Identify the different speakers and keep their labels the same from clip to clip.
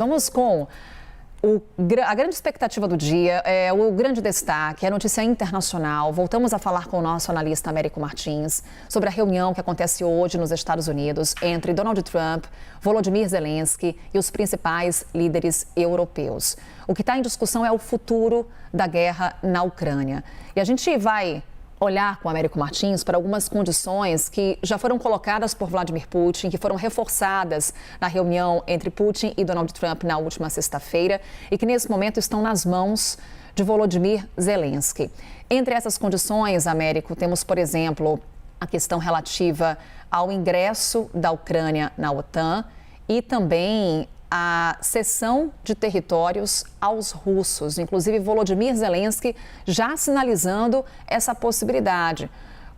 Speaker 1: Vamos com a grande expectativa do dia, o grande destaque, a notícia internacional. Voltamos a falar com o nosso analista Américo Martins sobre a reunião que acontece hoje nos Estados Unidos entre Donald Trump, Volodymyr Zelensky e os principais líderes europeus. O que está em discussão é o futuro da guerra na Ucrânia. E a gente vai olhar com o Américo Martins para algumas condições que já foram colocadas por Vladimir Putin, que foram reforçadas na reunião entre Putin e Donald Trump na última sexta-feira e que nesse momento estão nas mãos de Volodymyr Zelensky. Entre essas condições, Américo, temos, por exemplo, a questão relativa ao ingresso da Ucrânia na OTAN e também a cessão de territórios aos russos, inclusive Volodymyr Zelensky já sinalizando essa possibilidade.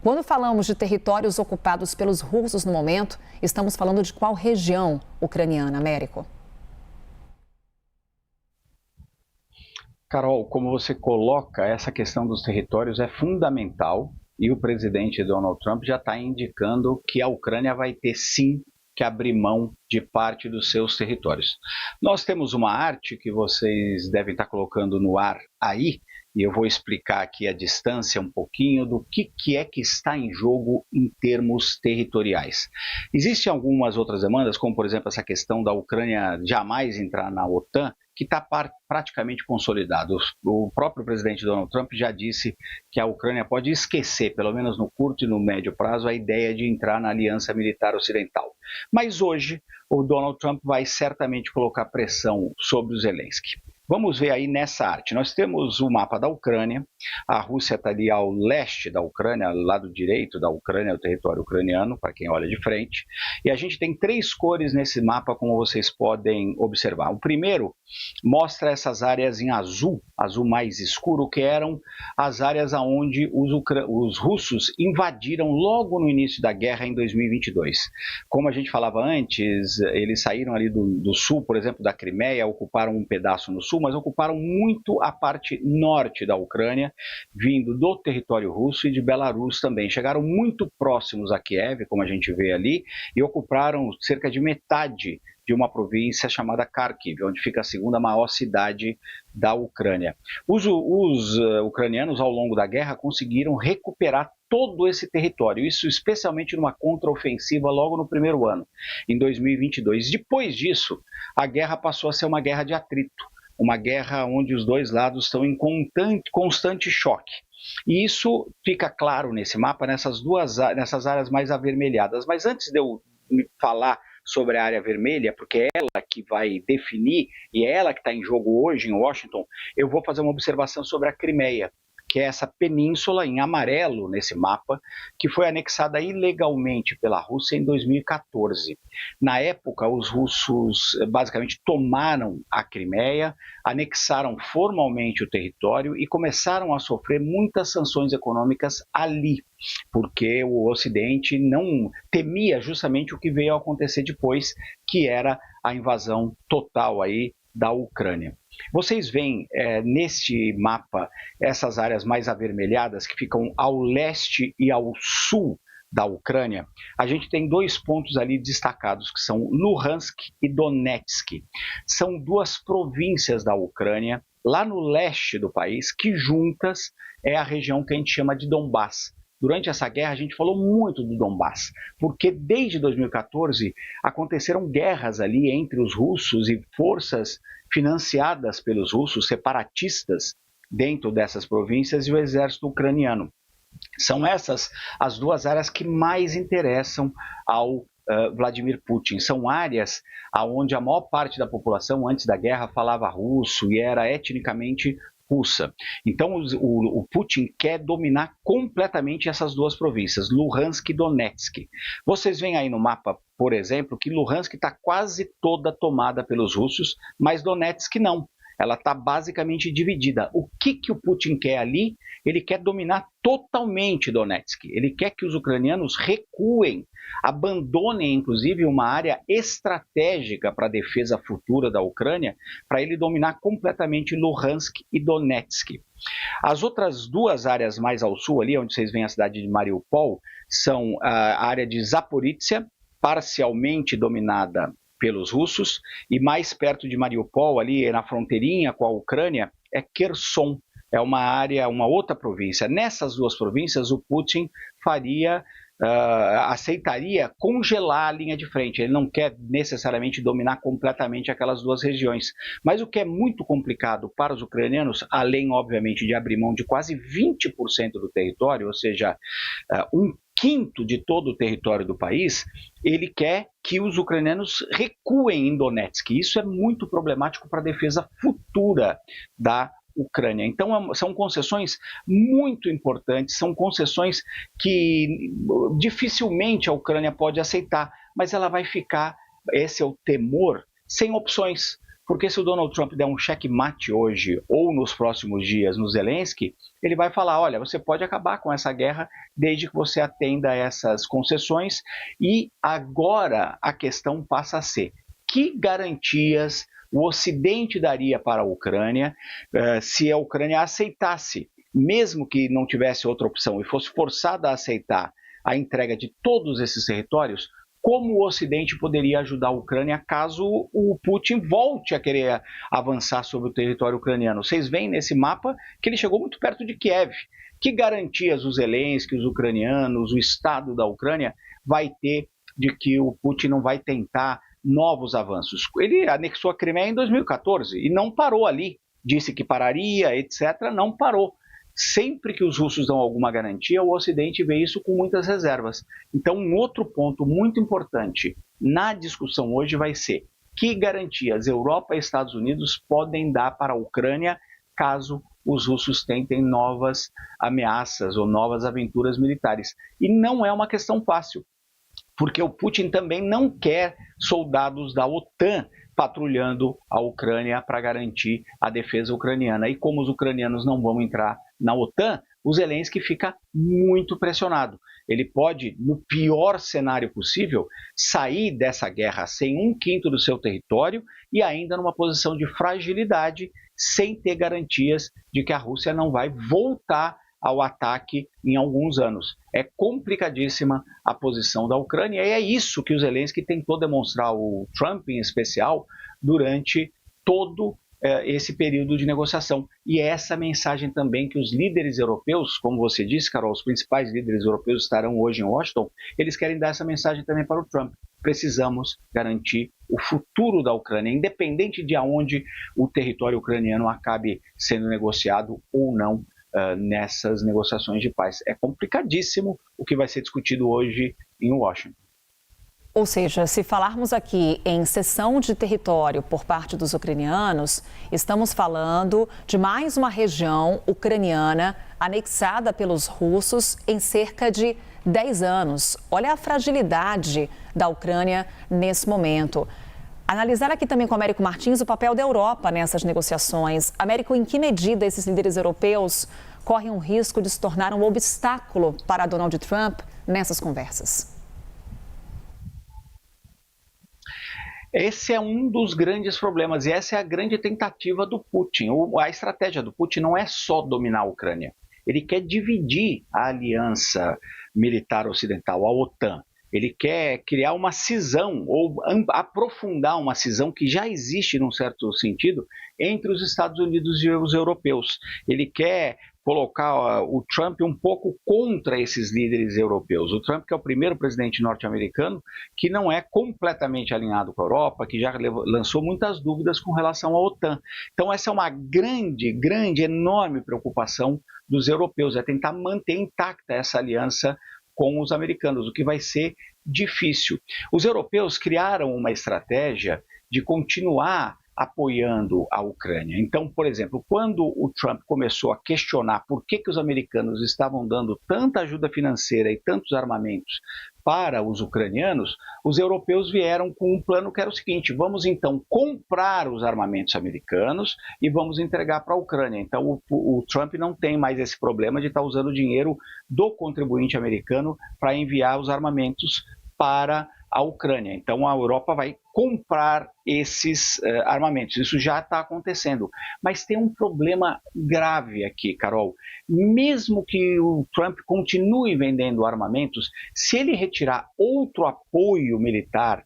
Speaker 1: Quando falamos de territórios ocupados pelos russos no momento, estamos falando de qual região ucraniana, Américo?
Speaker 2: Carol, como você coloca, essa questão dos territórios é fundamental e o presidente Donald Trump já está indicando que a Ucrânia vai ter sim que abrir mão de parte dos seus territórios. Nós temos uma arte que vocês devem estar colocando no ar aí, e eu vou explicar aqui a distância um pouquinho do que é que está em jogo em termos territoriais. Existem algumas outras demandas, como por exemplo essa questão da Ucrânia jamais entrar na OTAN, que está praticamente consolidado. O próprio presidente Donald Trump já disse que a Ucrânia pode esquecer, pelo menos no curto e no médio prazo, a ideia de entrar na Aliança Militar Ocidental. Mas hoje, o Donald Trump vai certamente colocar pressão sobre o Zelensky. Vamos ver aí nessa arte. Nós temos o mapa da Ucrânia, a Rússia está ali ao leste da Ucrânia, lado direito da Ucrânia, o território ucraniano, para quem olha de frente. E a gente tem três cores nesse mapa, como vocês podem observar. O primeiro mostra essas áreas em azul, azul mais escuro, que eram as áreas onde os russos invadiram logo no início da guerra em 2022. Como a gente falava antes, eles saíram ali do sul, por exemplo, da Crimeia, ocuparam um pedaço no sul, mas ocuparam muito a parte norte da Ucrânia, vindo do território russo e de Belarus também. Chegaram muito próximos a Kiev, como a gente vê ali, e ocuparam cerca de metade de uma província chamada Kharkiv, onde fica a segunda maior cidade da Ucrânia. Os ucranianos, ao longo da guerra, conseguiram recuperar todo esse território, isso especialmente numa contraofensiva logo no primeiro ano, em 2022. Depois disso, a guerra passou a ser uma guerra de atrito, uma guerra onde os dois lados estão em constante choque. E isso fica claro nesse mapa, nessas áreas mais avermelhadas. Mas antes de eu falar sobre a área vermelha, porque é ela que vai definir e é ela que está em jogo hoje em Washington, eu vou fazer uma observação sobre a Crimeia, que é essa península em amarelo nesse mapa, que foi anexada ilegalmente pela Rússia em 2014. Na época, os russos basicamente tomaram a Crimeia, anexaram formalmente o território e começaram a sofrer muitas sanções econômicas ali, porque o Ocidente não temia justamente o que veio a acontecer depois, que era a invasão total aí da Ucrânia. Vocês veem neste mapa essas áreas mais avermelhadas que ficam ao leste e ao sul da Ucrânia. A gente tem dois pontos ali destacados, que são Luhansk e Donetsk. São duas províncias da Ucrânia, lá no leste do país, que juntas é a região que a gente chama de Donbás. Durante essa guerra, a gente falou muito do Donbás, porque desde 2014 aconteceram guerras ali entre os russos e forças financiadas pelos russos, separatistas, dentro dessas províncias e o exército ucraniano. São essas as duas áreas que mais interessam ao Vladimir Putin. São áreas onde a maior parte da população, antes da guerra, falava russo e era etnicamente russa. Então o Putin quer dominar completamente essas duas províncias, Luhansk e Donetsk. Vocês veem aí no mapa, por exemplo, que Luhansk está quase toda tomada pelos russos, mas Donetsk não. Ela está basicamente dividida. O que o Putin quer ali? Ele quer dominar totalmente Donetsk. Ele quer que os ucranianos recuem, abandonem inclusive uma área estratégica para a defesa futura da Ucrânia, para ele dominar completamente Luhansk e Donetsk. As outras duas áreas mais ao sul, ali onde vocês veem a cidade de Mariupol, são a área de Zaporizhia, parcialmente dominada pelos russos, e mais perto de Mariupol, ali na fronteirinha com a Ucrânia, é Kherson. É uma área, uma outra província. Nessas duas províncias, o Putin aceitaria congelar a linha de frente. Ele não quer necessariamente dominar completamente aquelas duas regiões. Mas o que é muito complicado para os ucranianos, além, obviamente, de abrir mão de quase 20% do território, ou seja, um quinto de todo o território do país, ele quer que os ucranianos recuem em Donetsk. Isso é muito problemático para a defesa futura da Ucrânia. Então, são concessões muito importantes, são concessões que dificilmente a Ucrânia pode aceitar, mas ela vai ficar, esse é o temor, sem opções. Porque se o Donald Trump der um checkmate hoje ou nos próximos dias no Zelensky, ele vai falar, olha, você pode acabar com essa guerra desde que você atenda a essas concessões, e agora a questão passa a ser: que garantias o Ocidente daria para a Ucrânia se a Ucrânia aceitasse, mesmo que não tivesse outra opção e fosse forçada a aceitar a entrega de todos esses territórios? Como o Ocidente poderia ajudar a Ucrânia caso o Putin volte a querer avançar sobre o território ucraniano? Vocês veem nesse mapa que ele chegou muito perto de Kiev. Que garantias os Zelensky, os ucranianos, o Estado da Ucrânia vai ter de que o Putin não vai tentar novos avanços? Ele anexou a Crimeia em 2014 e não parou ali. Disse que pararia, etc. Não parou. Sempre que os russos dão alguma garantia, o Ocidente vê isso com muitas reservas. Então, um outro ponto muito importante na discussão hoje vai ser: que garantias Europa e Estados Unidos podem dar para a Ucrânia caso os russos tentem novas ameaças ou novas aventuras militares? E não é uma questão fácil, porque o Putin também não quer soldados da OTAN patrulhando a Ucrânia para garantir a defesa ucraniana. E como os ucranianos não vão entrar na OTAN, o Zelensky fica muito pressionado. Ele pode, no pior cenário possível, sair dessa guerra sem um quinto do seu território e ainda numa posição de fragilidade, sem ter garantias de que a Rússia não vai voltar ao ataque em alguns anos. É complicadíssima a posição da Ucrânia, e é isso que o Zelensky tentou demonstrar, o Trump em especial, durante todo esse período de negociação. E é essa mensagem também que os líderes europeus, como você disse, Carol, os principais líderes europeus estarão hoje em Washington, eles querem dar essa mensagem também para o Trump. Precisamos garantir o futuro da Ucrânia, independente de aonde o território ucraniano acabe sendo negociado ou não nessas negociações de paz. É complicadíssimo o que vai ser discutido hoje em Washington.
Speaker 1: Ou seja, se falarmos aqui em cessão de território por parte dos ucranianos, estamos falando de mais uma região ucraniana anexada pelos russos em cerca de 10 anos. Olha a fragilidade da Ucrânia nesse momento. Analisar aqui também com o Américo Martins o papel da Europa nessas negociações. Américo, em que medida esses líderes europeus correm um risco de se tornar um obstáculo para Donald Trump nessas conversas?
Speaker 2: Esse é um dos grandes problemas e essa é a grande tentativa do Putin. A estratégia do Putin não é só dominar a Ucrânia. Ele quer dividir a aliança militar ocidental, a OTAN. Ele quer criar uma cisão ou aprofundar uma cisão que já existe, num certo sentido, entre os Estados Unidos e os europeus. Ele quer colocar o Trump um pouco contra esses líderes europeus. O Trump, que é o primeiro presidente norte-americano que não é completamente alinhado com a Europa, que já lançou muitas dúvidas com relação à OTAN. Então essa é uma grande, enorme preocupação dos europeus, é tentar manter intacta essa aliança com os americanos, o que vai ser difícil. Os europeus criaram uma estratégia de continuar apoiando a Ucrânia. Então, por exemplo, quando o Trump começou a questionar por que os americanos estavam dando tanta ajuda financeira e tantos armamentos para os ucranianos, os europeus vieram com um plano que era o seguinte: vamos então comprar os armamentos americanos e vamos entregar para a Ucrânia. Então o Trump não tem mais esse problema de estar usando o dinheiro do contribuinte americano para enviar os armamentos para a Ucrânia. Então a Europa vai comprar esses armamentos. Isso já está acontecendo. Mas tem um problema grave aqui, Carol. Mesmo que o Trump continue vendendo armamentos, se ele retirar outro apoio militar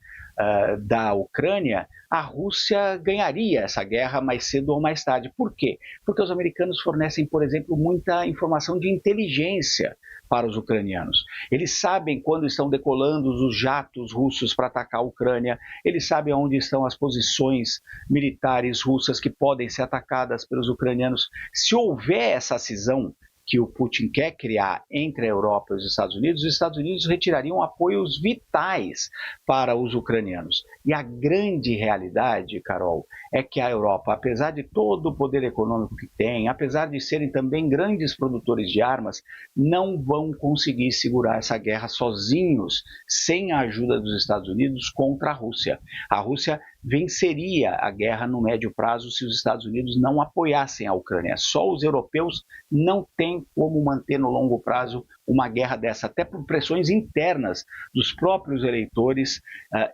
Speaker 2: da Ucrânia, a Rússia ganharia essa guerra mais cedo ou mais tarde. Por quê? Porque os americanos fornecem, por exemplo, muita informação de inteligência para os ucranianos. Eles sabem quando estão decolando os jatos russos para atacar a Ucrânia, eles sabem onde estão as posições militares russas que podem ser atacadas pelos ucranianos. Se houver essa cisão que o Putin quer criar entre a Europa e os Estados Unidos retirariam apoios vitais para os ucranianos. E a grande realidade, Carol, é que a Europa, apesar de todo o poder econômico que tem, apesar de serem também grandes produtores de armas, não vão conseguir segurar essa guerra sozinhos, sem a ajuda dos Estados Unidos contra a Rússia. A Rússia venceria a guerra no médio prazo se os Estados Unidos não apoiassem a Ucrânia. Só os europeus não têm como manter no longo prazo uma guerra dessa, até por pressões internas dos próprios eleitores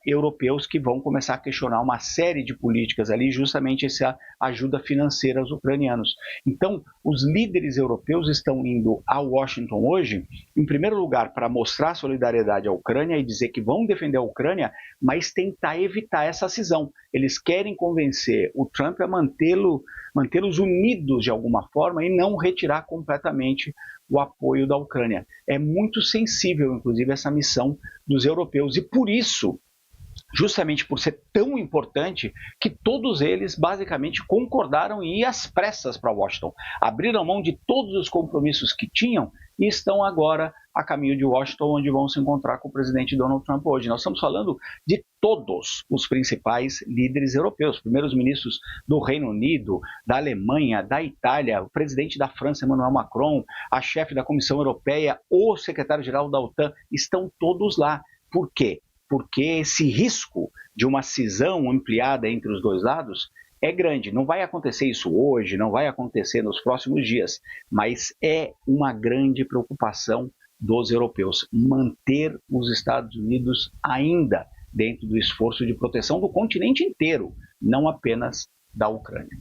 Speaker 2: europeus que vão começar a questionar uma série de políticas ali, justamente essa ajuda financeira aos ucranianos. Então, os líderes europeus estão indo a Washington hoje, em primeiro lugar, para mostrar solidariedade à Ucrânia e dizer que vão defender a Ucrânia, mas tentar evitar essa cisão. Eles querem convencer o Trump a mantê-los unidos de alguma forma e não retirar completamente o apoio da Ucrânia. É muito sensível, inclusive, essa missão dos europeus e por isso, justamente por ser tão importante, que todos eles basicamente concordaram em ir às pressas para Washington. Abriram mão de todos os compromissos que tinham e estão agora a caminho de Washington, onde vão se encontrar com o presidente Donald Trump hoje. Nós estamos falando de todos os principais líderes europeus, primeiros ministros do Reino Unido, da Alemanha, da Itália, o presidente da França, Emmanuel Macron, a chefe da Comissão Europeia, o secretário-geral da OTAN, estão todos lá. Por quê? Porque esse risco de uma cisão ampliada entre os dois lados é grande. Não vai acontecer isso hoje, não vai acontecer nos próximos dias, mas é uma grande preocupação dos europeus manter os Estados Unidos ainda dentro do esforço de proteção do continente inteiro, não apenas da Ucrânia.